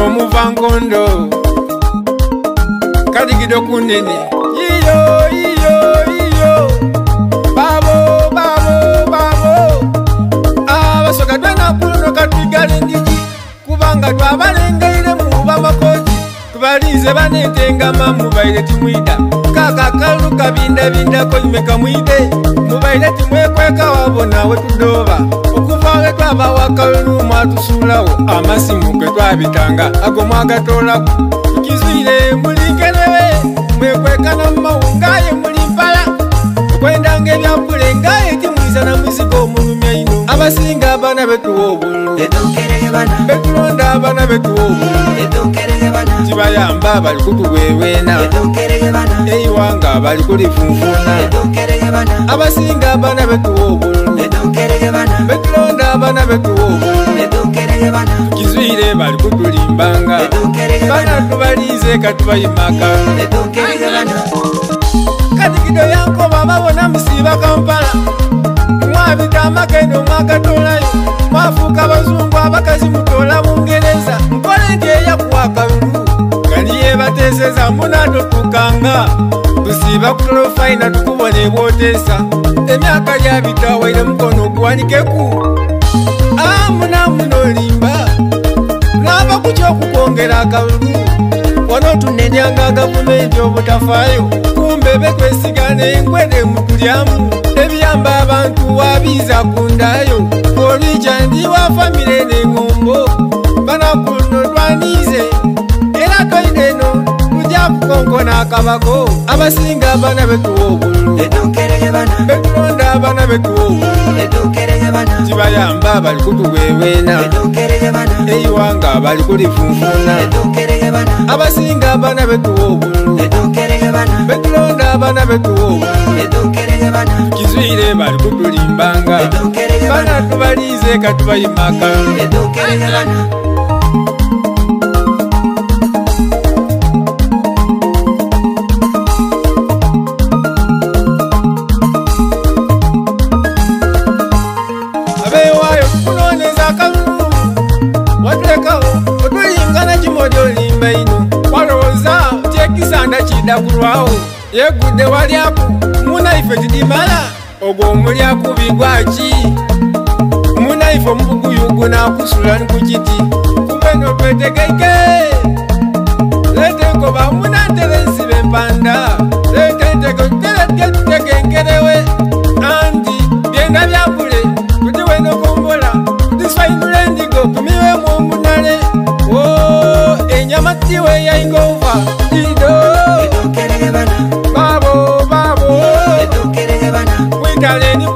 ono muvangondo kadigido kunene iyo babo abasoka twena kuno katwigale ndiki kubanga twabalengeire muba makoti tubalize banetenga mamu baile timwida kaka kalu kabinda ko imeka mwide mubaile timwekweka wabona we tudoba okuvawe twaba wakalu mwatusulawo amasimu ke twabitanga ago mwagatola kizwire mulingelewe mwekweka na maungaye mulimpala kwenda ngebyapule ngaye timwiza na mwizigo mulumya ino abasinga abana betuwobulu betulonda abana betuwobulu tibayamba bali kutuwewena eiwanga bali kulifunfuna abasinga abana betuwobulu betulonda abana betuwobulu kizwire bali kutulimbanga bana tubalize katubayimaka kadigido yanko bababona musiba Kampala mwabita amakendo mwakatolayo mwafuuka abazungu abakazi mutola Bungereza nkole nteya kuwakalulu kaliye bateseza munatotukanga tusiba kutrofaina tukubone bwotesa emyaka lyabita waire mukono guwanikeku munolimba naba kukyokukongera akalulu wano tunenyanga gavumenti obutafayo kumbe bekwesigane enkwede mutulyamu ebiyamba abantu wabiza kundayo olijandi wa famire n'engombo banakuno twanize era toineno tujja kukonkona akabako abasinga abana betuwobulu betulonda abana betuwobulu tibayamba bali kutuwewena eiwanga bali kulifunfuna abasinga abana betuwobulu betulonda abana betuwobulu kizwire bali kutulimbanga bana tubalize katubayimaka abewayo kunoneza akalulu watulekawo otulingana kimodolimba ino walowoza kyekisanda kidakulwawo yegudde walyaku munaife tidimala ogwo omulyaku bigwaki munaife omubuguyugu nakusula nkukiti kubeno twetegeike letenkoba munantelensibe empanda letenteketekenkerewe anti byenda byakule kuti wenokombola tisfainule endigo kumiwemu omunale enyama tiwe yaingova ido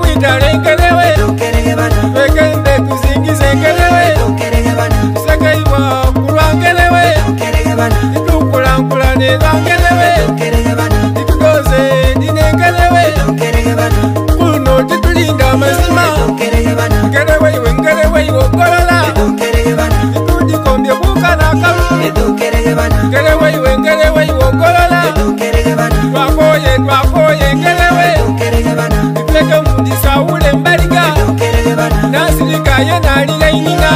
kwitale nkelewe twekende tuzingize nkelewe sekeiwa kulwa nkelewe itukulankulane lwa nkelewe itudoze dine nkelewe kuno titulinda amazima nkelewe iwe ogolola itudikombye kukana kalu nkelewe iwe ogolola twakoye nkelewe iteke mundisa ule mbaliga nasirika ye nalile inina